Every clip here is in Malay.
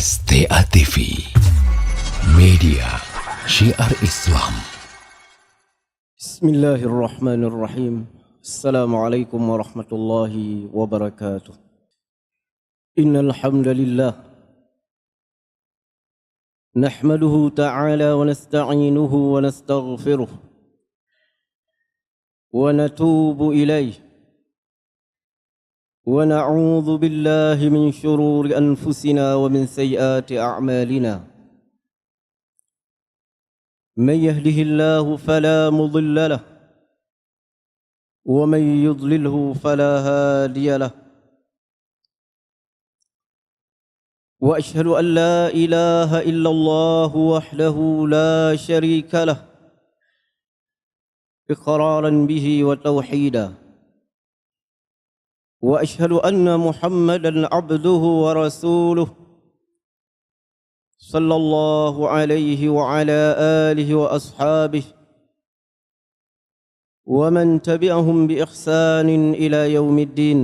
STA TV, media syiar Islam. Bismillahirrahmanirrahim. Assalamualaikum warahmatullahi wabarakatuh. Innal hamdalillah nahmaduhu ta'ala wa nasta'inuhu wa nastaghfiruh wa natubu ilayh wa na'udzu billahi min shururi anfusina wa min sayyiati a'malina. من يهده الله فلا مضل له ومن يضلله فلا هادي له وأشهد أن لا إله إلا الله وحده لا شريك له إقرارا به وتوحيدا وأشهد أن محمدا عبده ورسوله صلى الله عليه وعلى آله وأصحابه ومن تبعهم بإحسان إلى يوم الدين.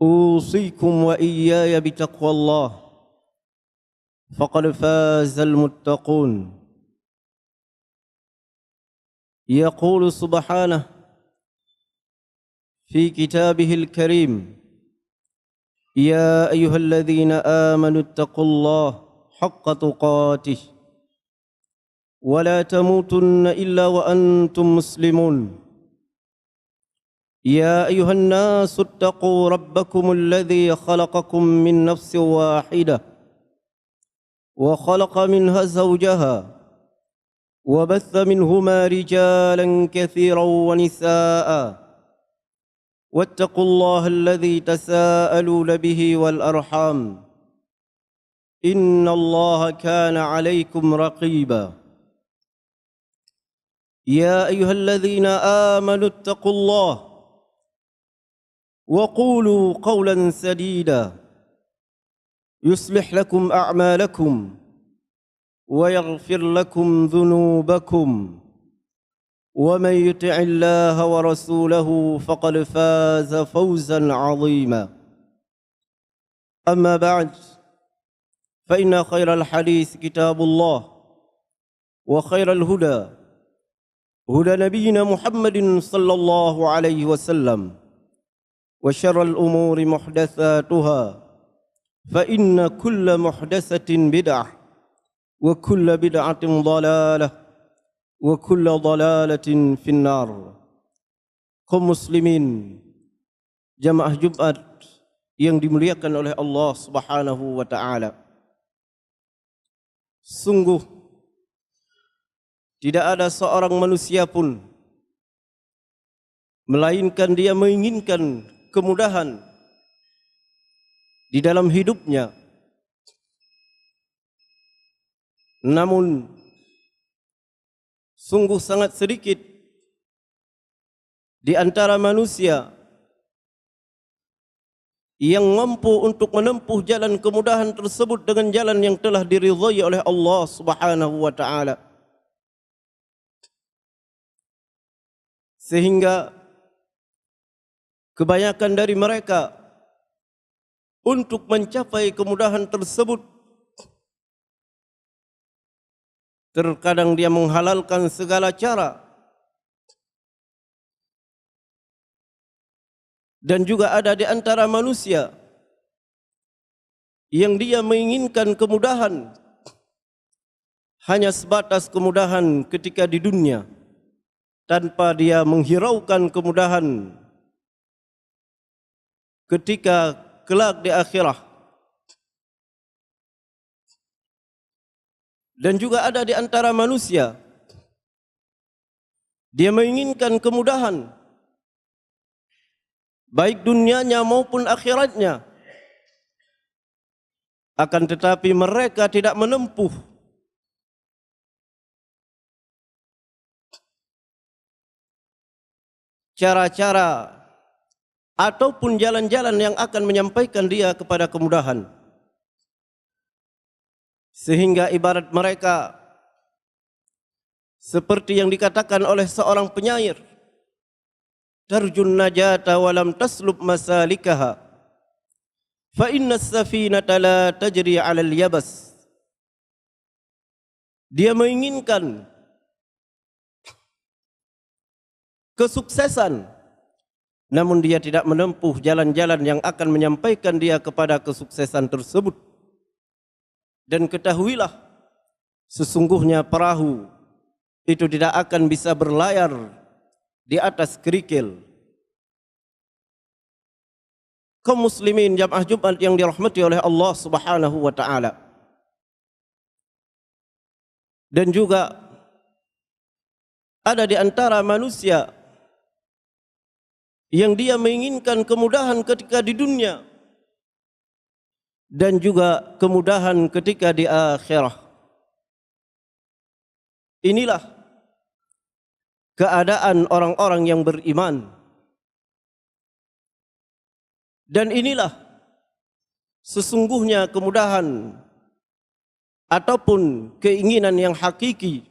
أوصيكم وإياي بتقوى الله فقد فاز المتقون. يقول سبحانه في كتابه الكريم: يا أيها الذين آمنوا اتقوا الله حق تقاته ولا تموتن إلا وأنتم مسلمون. يا أيها الناس اتقوا ربكم الذي خلقكم من نفس واحدة وخلق منها زوجها وبث منهما رجالا كثيرا ونساء واتقوا الله الذي تساءلون به والأرحام إن الله كان عليكم رقيبا. يا أيها الذين آمنوا اتقوا الله وقولوا قولا سديدا يصلح لكم أعمالكم ويغفر لكم ذنوبكم ومن يطع الله ورسوله فقد فاز فوزا عظيما. أما بعد فإن خير الحديث كتاب الله وخير الهدى هدى نبينا محمد صلى الله عليه وسلم وشر الأمور محدثاتها فإن كل محدثة بدعة وكل بدعة ضلالة wa kullu dhalalatin finnar. Kaum muslimin jamaah Jumat yang dimuliakan oleh Allah Subhanahu wa taala. Sungguh tidak ada seorang manusia pun melainkan dia menginginkan kemudahan di dalam hidupnya. Namun sungguh sangat sedikit di antara manusia yang mampu untuk menempuh jalan kemudahan tersebut dengan jalan yang telah diridhai oleh Allah Subhanahu wa taala. Sehingga kebanyakan dari mereka untuk mencapai kemudahan tersebut terkadang dia menghalalkan segala cara dan juga ada di antara manusia yang dia menginginkan kemudahan hanya sebatas kemudahan ketika di dunia tanpa dia menghiraukan kemudahan ketika kelak di akhirah. Dan juga ada di antara manusia dia menginginkan kemudahan baik dunianya maupun akhiratnya, akan tetapi mereka tidak menempuh cara-cara ataupun jalan-jalan yang akan menyampaikan dia kepada kemudahan. Sehingga ibarat mereka seperti yang dikatakan oleh seorang penyair, tarjun najata walam taslub masalikaha. fa inna as-safinata la tajri 'ala al-yabas. Dia menginginkan kesuksesan, namun dia tidak menempuh jalan-jalan yang akan menyampaikan dia kepada kesuksesan tersebut. Dan ketahuilah, sesungguhnya perahu itu tidak akan bisa berlayar di atas kerikil. Kaum muslimin jamaah Jumat yang dirahmati oleh Allah Subhanahu wa taala. Dan juga ada di antara manusia yang dia menginginkan kemudahan ketika di dunia dan juga kemudahan ketika di akhirah. Inilah keadaan orang-orang yang beriman. Dan inilah sesungguhnya kemudahan ataupun keinginan yang hakiki.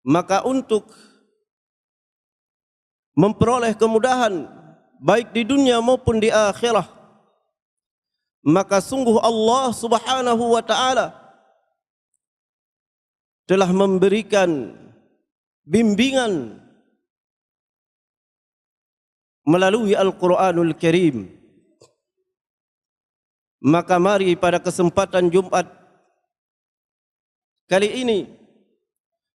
Maka untuk memperoleh kemudahan baik di dunia maupun di akhirah, maka sungguh Allah Subhanahu wa taala telah memberikan bimbingan melalui Al-Quranul Karim. Maka mari pada kesempatan Jumat kali ini,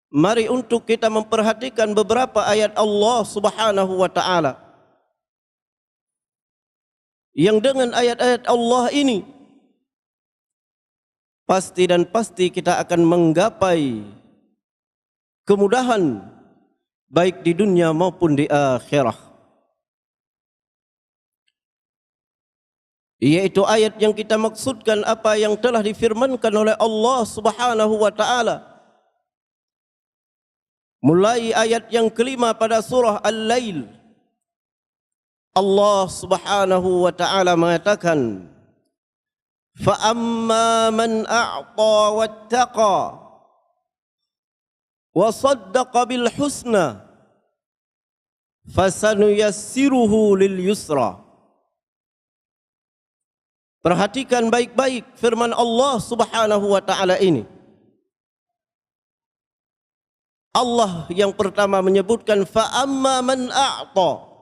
mari untuk kita memperhatikan beberapa ayat Allah Subhanahu wa taala. Yang dengan ayat-ayat Allah ini pasti dan pasti kita akan menggapai kemudahan baik di dunia maupun di akhirah. Yaitu ayat yang kita maksudkan apa yang telah difirmankan oleh Allah Subhanahu wa taala. Mulai ayat yang kelima pada surah Al-Lail, Allah Subhanahu wa taala mengatakan, "Fa amma man a'ta wattaqa wa saddaqa bil husna fasanuyassiruhu lil yusra." Perhatikan baik-baik firman Allah Subhanahu wa taala ini. Allah yang pertama menyebutkan fa amma man a'ta.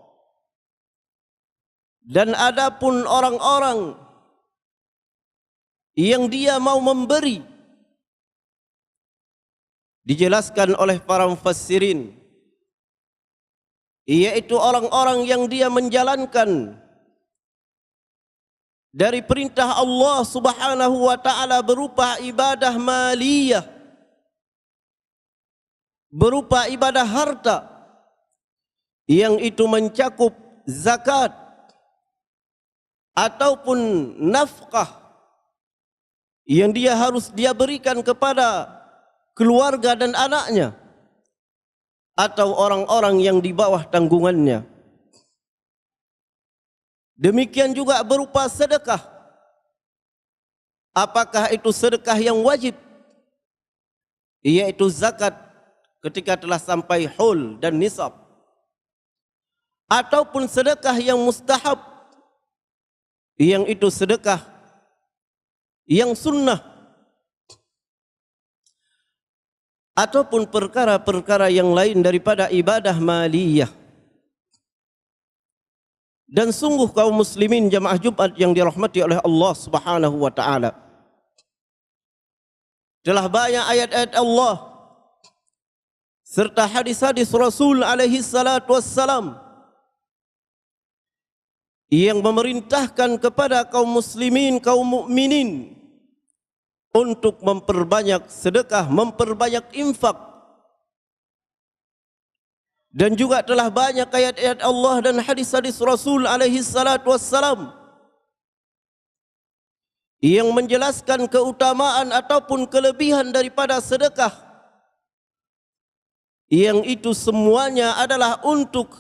Dan adapun orang-orang yang dia mau memberi, dijelaskan oleh para mufassirin, yaitu orang-orang yang dia menjalankan dari perintah Allah Subhanahu wa taala berupa ibadah maliyah, berupa ibadah harta yang itu mencakup zakat ataupun nafkah yang dia harus dia berikan kepada keluarga dan anaknya atau orang-orang yang di bawah tanggungannya. Demikian juga berupa sedekah. Apakah itu sedekah yang wajib? Yaitu zakat ketika telah sampai haul dan nisab. Ataupun sedekah yang mustahab, yang itu sedekah yang sunnah. Ataupun perkara-perkara yang lain daripada ibadah maliyah. Dan sungguh kaum muslimin jamaah Jumat yang dirahmati oleh Allah Subhanahu wa taala, telah banyak ayat-ayat Allah serta hadis-hadis Rasul alaihi salatu wassalam yang memerintahkan kepada kaum muslimin, kaum mukminin untuk memperbanyak sedekah, memperbanyak infak. Dan juga telah banyak ayat-ayat Allah dan hadis-hadis Rasul alaihi salatu wassalam yang menjelaskan keutamaan ataupun kelebihan daripada sedekah, yang itu semuanya adalah untuk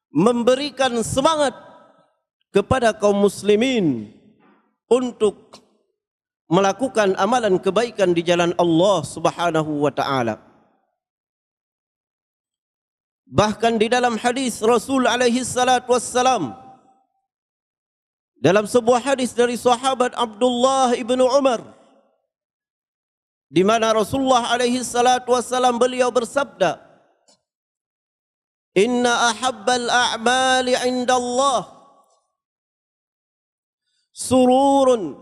memberikan semangat kepada kaum muslimin untuk melakukan amalan kebaikan di jalan Allah Subhanahu wa taala. Bahkan di dalam hadis Rasul alaihi salatu wassalam Dalam sebuah hadis dari sahabat Abdullah ibnu Umar, di mana Rasulullah alaihi salatu wassalam beliau bersabda, "Inna ahabbal a'mali 'inda Allah sururun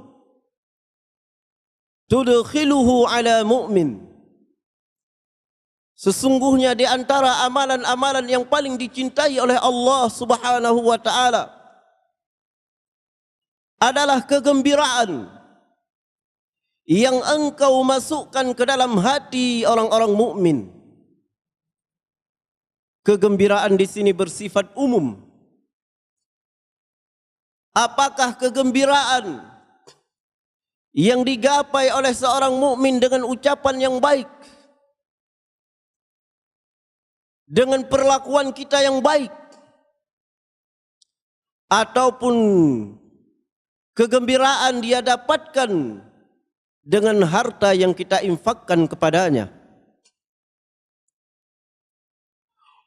tudkhiluhu ala mu'min." Sesungguhnya di antara amalan-amalan yang paling dicintai oleh Allah Subhanahu wa taala adalah kegembiraan yang engkau masukkan ke dalam hati orang-orang mukmin. Kegembiraan di sini bersifat umum. Apakah kegembiraan yang digapai oleh seorang mukmin dengan ucapan yang baik, dengan perlakuan kita yang baik, ataupun kegembiraan dia dapatkan dengan harta yang kita infakkan kepadanya?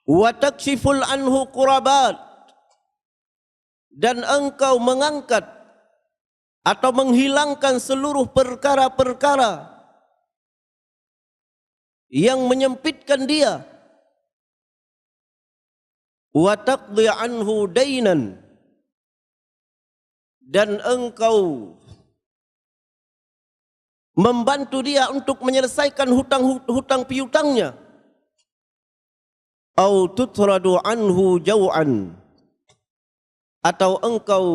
Wa takshiful anhu qurabat, dan engkau mengangkat atau menghilangkan seluruh perkara-perkara yang menyempitkan dia. Wa taqdi anhu dainan, dan engkau membantu dia untuk menyelesaikan hutang piutangnya. Au tutradu anhu jau'an, atau engkau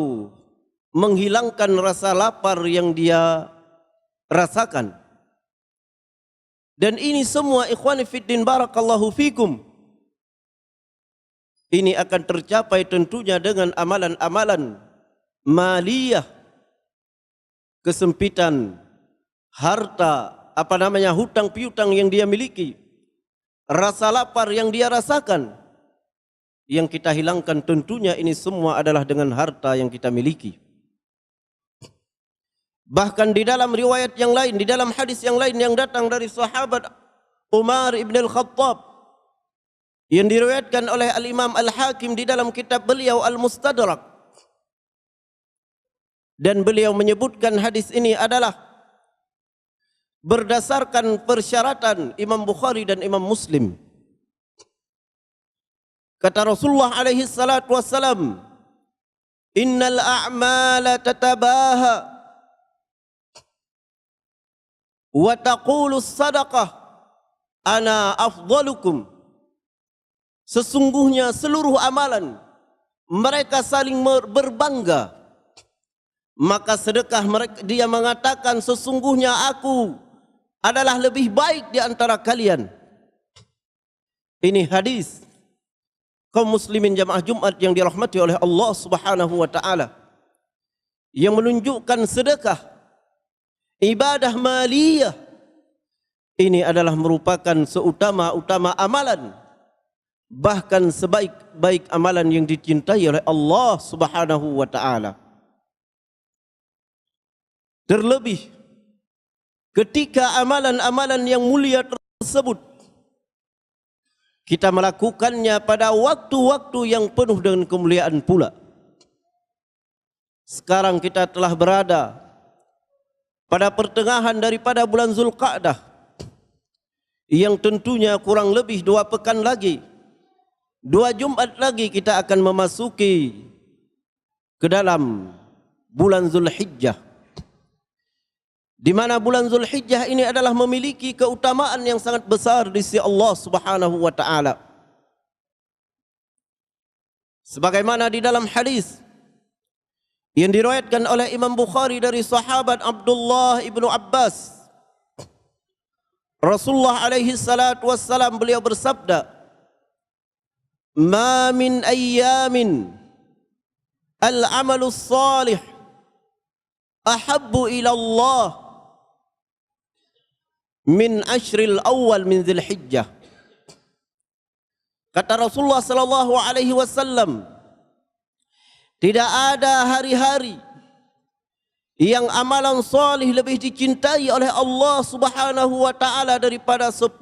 menghilangkan rasa lapar yang dia rasakan. Dan ini semua ikhwani fiddin barakallahu fikum, ini akan tercapai tentunya dengan amalan-amalan maliyah, kesempitan harta, hutang piutang yang dia miliki, rasa lapar yang dia rasakan, yang kita hilangkan tentunya ini semua adalah dengan harta yang kita miliki. Bahkan di dalam riwayat yang lain, di dalam hadis yang lain yang datang dari sahabat Umar ibn al-Khattab, yang diriwayatkan oleh Al-Imam Al-Hakim di dalam kitab beliau Al-Mustadrak, dan beliau menyebutkan hadis ini adalah berdasarkan persyaratan Imam Bukhari dan Imam Muslim. Kata Rasulullah alaihi salatu wassalam, "Innal a'mala tatabaha wa taqulu sadaqah ana afdalukum." Sesungguhnya seluruh amalan mereka saling berbangga, maka sedekah mereka, dia mengatakan sesungguhnya aku adalah lebih baik di antara kalian. Ini hadis kaum muslimin jamaah Jumat yang dirahmati oleh Allah Subhanahu wa taala, yang menunjukkan sedekah, ibadah maliyah ini adalah merupakan seutama-utama amalan, bahkan sebaik-baik amalan yang dicintai oleh Allah Subhanahu wa taala. Terlebih ketika amalan-amalan yang mulia tersebut kita melakukannya pada waktu-waktu yang penuh dengan kemuliaan pula. Sekarang kita telah berada pada pertengahan daripada bulan Zulqa'dah, yang tentunya kurang lebih 2 pekan lagi, 2 Jumat lagi kita akan memasuki ke dalam bulan Zulhijjah, di mana bulan Zulhijjah ini adalah memiliki keutamaan yang sangat besar di sisi Allah Subhanahu wa taala. Sebagaimana di dalam hadis yang diriwayatkan oleh Imam Bukhari dari sahabat Abdullah ibnu Abbas, Rasulullah alaihi salatu wassalam beliau bersabda, "Ma min ayyamin al-amalu salih ahabbu ila Allah min ashril awal min Dzulhijjah." Kata Rasulullah sallallahu alaihi wasallam, tidak ada hari-hari yang amalan salih lebih dicintai oleh Allah Subhanahu wa taala daripada 10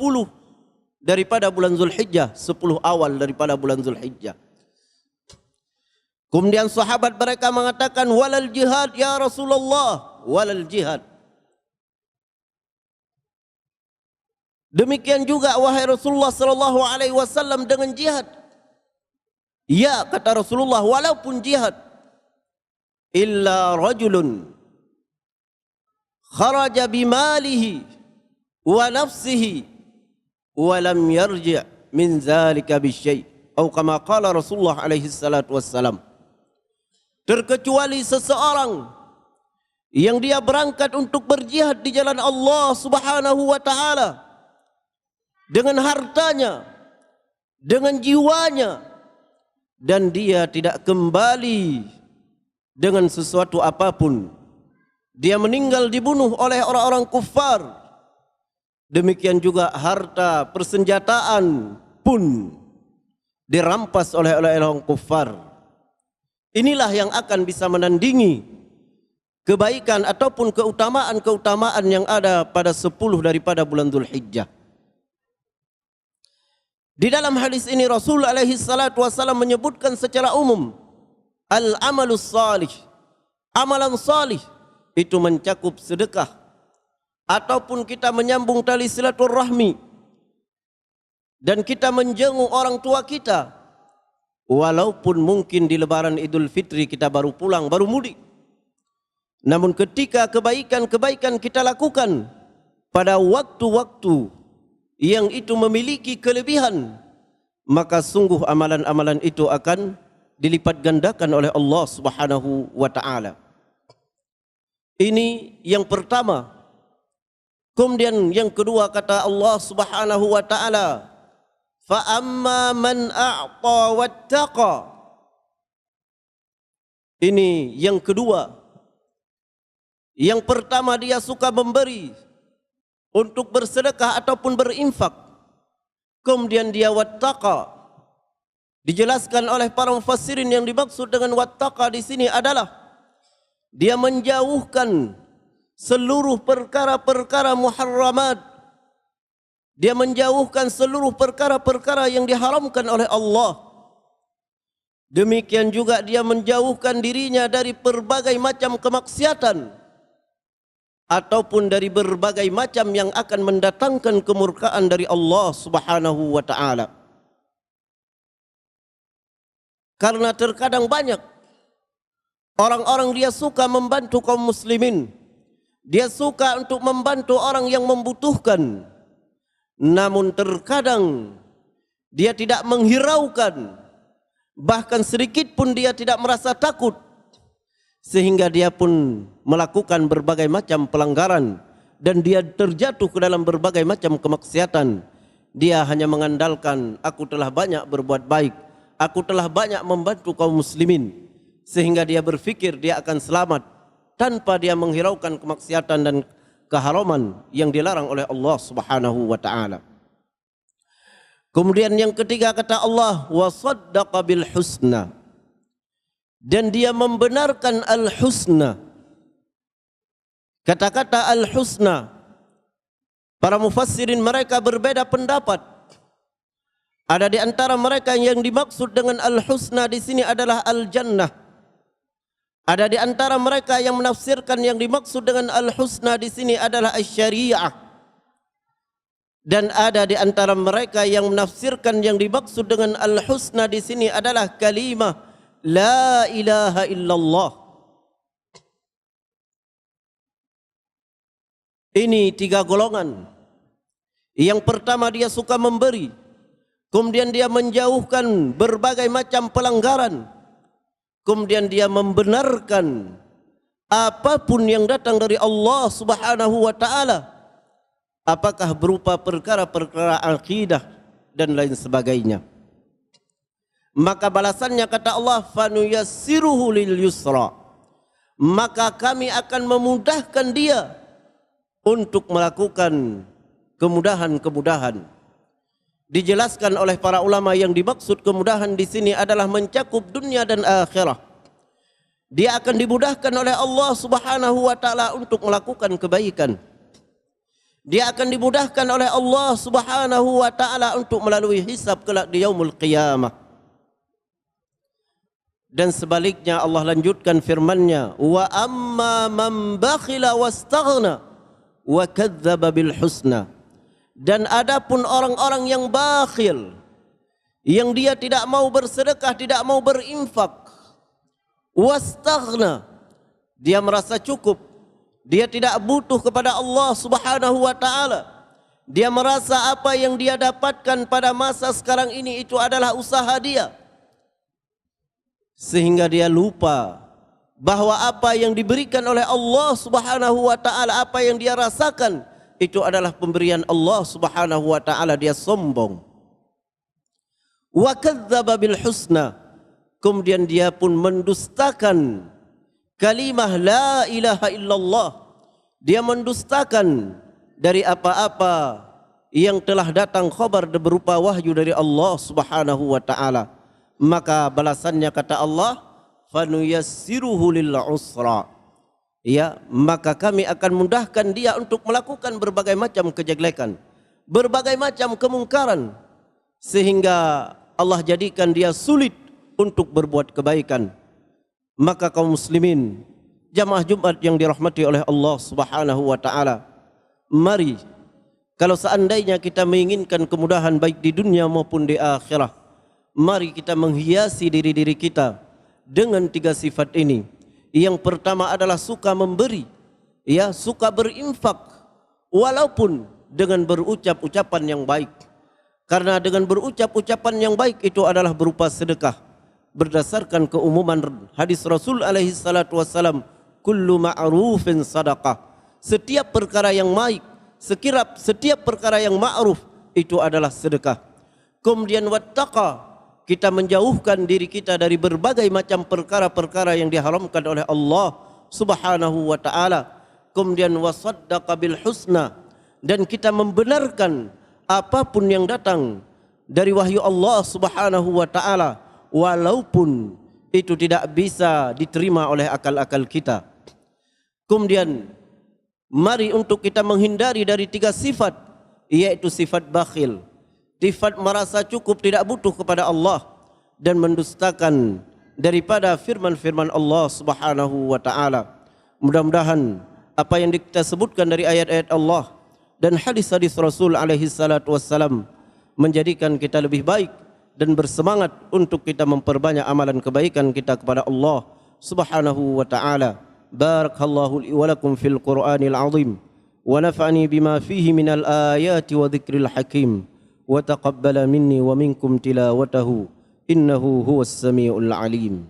daripada bulan Zulhijjah, 10 awal daripada bulan Zulhijjah. Kemudian sahabat mereka mengatakan, walal jihad ya Rasulullah, walal jihad. Demikian juga wahai Rasulullah sallallahu alaihi wasallam dengan jihad. Ya, kata Rasulullah, walaupun jihad. Illa rajulun kharaja bimalihi wa nafsihi wa lam yarji' min zalika bisyai'. Atau kama qala Rasulullah alaihi salatu wassalam. Terkecuali seseorang yang dia berangkat untuk berjihad di jalan Allah Subhanahu wa taala dengan hartanya, dengan jiwanya, dan dia tidak kembali dengan sesuatu apapun. Dia meninggal dibunuh oleh orang-orang kufar. Demikian juga harta persenjataan pun dirampas oleh orang kufar. Inilah yang akan bisa menandingi kebaikan ataupun keutamaan-keutamaan yang ada pada 10 daripada bulan Dzulhijjah. Di dalam hadis ini Rasul alaihi salatu wasallam menyebutkan secara umum al-amalus salih. Amalan salih itu mencakup sedekah ataupun kita menyambung tali silaturahmi dan kita menjenguk orang tua kita walaupun mungkin di lebaran Idul Fitri kita baru pulang, baru mudik. Namun ketika kebaikan-kebaikan kita lakukan pada waktu-waktu yang itu memiliki kelebihan, maka sungguh amalan-amalan itu akan dilipat gandakan oleh Allah Subhanahu wa taala. Ini yang pertama. Kemudian yang kedua kata Allah Subhanahu wa taala, fa amma man a'ta wattaqa. Ini yang kedua. Yang pertama dia suka memberi untuk bersedekah ataupun berinfak. Kemudian dia wattaqa. Dijelaskan oleh para mufassirin yang dimaksud dengan wattaqa di sini adalah dia menjauhkan seluruh perkara-perkara muharramat. Dia menjauhkan seluruh perkara-perkara yang diharamkan oleh Allah. Demikian juga dia menjauhkan dirinya dari berbagai macam kemaksiatan ataupun dari berbagai macam yang akan mendatangkan kemurkaan dari Allah Subhanahu wa taala. Karena terkadang banyak orang-orang dia suka membantu kaum muslimin. Dia suka untuk membantu orang yang membutuhkan. Namun terkadang dia tidak menghiraukan, bahkan sedikit pun dia tidak merasa takut, sehingga dia pun melakukan berbagai macam pelanggaran dan dia terjatuh ke dalam berbagai macam kemaksiatan. Dia hanya mengandalkan, aku telah banyak berbuat baik, aku telah banyak membantu kaum muslimin, sehingga dia berfikir dia akan selamat tanpa dia menghiraukan kemaksiatan dan keharaman yang dilarang oleh Allah Subhanahu wa taala. Kemudian yang ketiga kata Allah, wa saddaqa bil husna. Dan dia membenarkan al-husna. Kata-kata al-husna, para mufassirin mereka berbeda pendapat. Ada di antara mereka yang dimaksud dengan al-husna di sini adalah al-jannah. Ada di antara mereka yang menafsirkan yang dimaksud dengan al-husna di sini adalah asy-syariah. Dan ada di antara mereka yang menafsirkan yang dimaksud dengan al-husna di sini adalah kalimah la ilaha illallah. Ini tiga golongan. Yang pertama dia suka memberi, kemudian dia menjauhkan berbagai macam pelanggaran, kemudian dia membenarkan apapun yang datang dari Allah Subhanahu wa taala, apakah berupa perkara-perkara akidah dan lain sebagainya. Maka balasannya kata Allah, fanuyassiruhu lil yusra. Maka kami akan memudahkan dia untuk melakukan kemudahan-kemudahan. Dijelaskan oleh para ulama yang dimaksud kemudahan di sini adalah mencakup dunia dan akhirah. Dia akan dimudahkan oleh Allah Subhanahu wa taala untuk melakukan kebaikan. Dia akan dimudahkan oleh Allah Subhanahu wa taala untuk melalui hisab kelak di yaumul qiyamah. Dan sebaliknya Allah lanjutkan firman-Nya, wa amma man bakhila wastaghna wa kadzdzaba bil husna. Dan adapun orang-orang yang bakhil, yang dia tidak mau bersedekah, tidak mau berinfak, wastaghna, dia merasa cukup, dia tidak butuh kepada Allah Subhanahu wa taala. Dia merasa apa yang dia dapatkan pada masa sekarang ini itu adalah usaha dia, sehingga dia lupa bahwa apa yang diberikan oleh Allah Subhanahu wa taala, apa yang dia rasakan itu adalah pemberian Allah Subhanahu wa taala. Dia sombong. Wa kadzdzaba bil husna, kemudian dia pun mendustakan kalimah la ilaha illallah. Dia mendustakan dari apa-apa yang telah datang khabar berupa wahyu dari Allah Subhanahu wa taala. Maka balasannya kata Allah, fanuyassiruhu lil usra. Ya, maka kami akan mudahkan dia untuk melakukan berbagai macam kejelekan, berbagai macam kemungkaran, sehingga Allah jadikan dia sulit untuk berbuat kebaikan. Maka kaum muslimin, jamaah Jumat yang dirahmati oleh Allah Subhanahu wa taala, mari kalau seandainya kita menginginkan kemudahan baik di dunia maupun di akhirat, mari kita menghiasi diri-diri kita dengan 3 sifat ini. Yang pertama adalah suka memberi, ya, suka berinfak, walaupun dengan berucap ucapan yang baik. Karena dengan berucap ucapan yang baik itu adalah berupa sedekah. Berdasarkan keumuman hadis Rasul alaihi salatu wassalam, kullu ma'rufin sadaqah. Setiap perkara yang baik, setiap perkara yang ma'ruf itu adalah sedekah. Kemudian wattaqa, kita menjauhkan diri kita dari berbagai macam perkara-perkara yang diharamkan oleh Allah Subhanahu wa taala. Kemudian wasaddaqa bil husna, dan kita membenarkan apapun yang datang dari wahyu Allah Subhanahu wa taala, walaupun itu tidak bisa diterima oleh akal-akal kita. Kemudian mari untuk kita menghindari dari 3 sifat, yaitu sifat bakhil, sifat merasa cukup, tidak butuh kepada Allah, dan mendustakan daripada firman-firman Allah Subhanahu wa taala. Mudah-mudahan apa yang kita sebutkan dari ayat-ayat Allah dan hadis-hadis Rasul alaihi salatu wassalam menjadikan kita lebih baik dan bersemangat untuk kita memperbanyak amalan kebaikan kita kepada Allah Subhanahu wa taala. Barakallahu li wa lakum fil Qur'anil azim wa nafa'ani bima fihi minal ayati wa dzikril hakim. وتقبل مني ومنكم تلاوته إنه هو السميع العليم.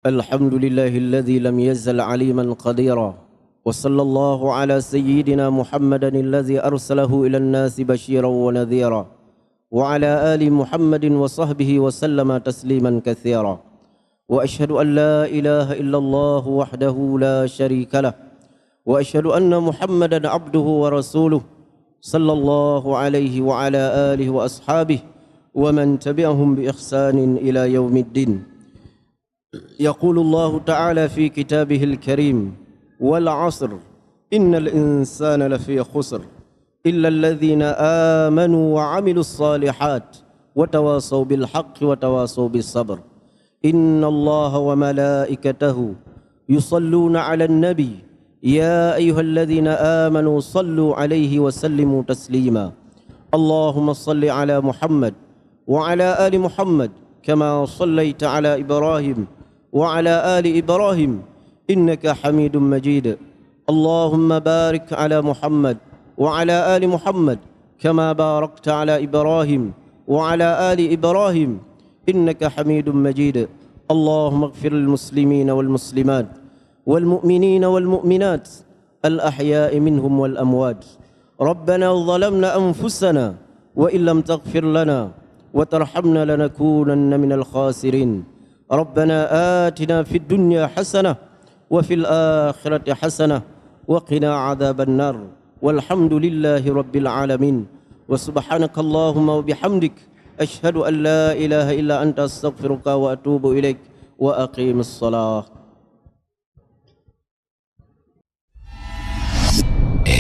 الحمد لله الذي لم يزل عليما قديرا، وصلى الله على سيدنا محمد الذي أرسله إلى الناس بشيرا ونذيرا، وعلى آل محمد وصحبه وسلم تسليما كثيرا. وأشهد أن لا إله إلا الله وحده لا شريك له، وأشهد أن محمدا عبده ورسوله صلى الله عليه وعلى آله وأصحابه ومن تبعهم بإحسان إلى يوم الدين. يقول الله تعالى في كتابه الكريم: والعصر إن الإنسان لفي خسر إلا الذين آمنوا وعملوا الصالحات وتواصوا بالحق وتواصوا بالصبر. إن الله وملائكته يصلون على النبي يا أيها الذين آمنوا صلوا عليه وسلموا تسليما. اللهم صل على محمد وعلى آل محمد كما صليت على إبراهيم وعلى آل إبراهيم إنك حميد مجيد. اللهم بارك على محمد وعلى آل محمد كما باركت على إبراهيم وعلى آل إبراهيم إنك حميد مجيد. اللهم اغفر للمسلمين والمسلمات والمؤمنين والمؤمنات الأحياء منهم والأموات. ربنا ظلمنا أنفسنا وإن لم تغفر لنا وترحمنا لنكونن من الخاسرين. ربنا آتنا في الدنيا حسنة وفي الآخرة حسنة وقنا عذاب النار. والحمد لله رب العالمين. وسبحانك اللهم وبحمدك أشهد أن لا إله إلا أنت أستغفرك وأتوب إليك وأقيم الصلاة.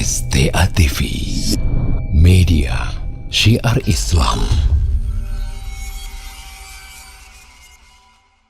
STA TV, media syiar Islam.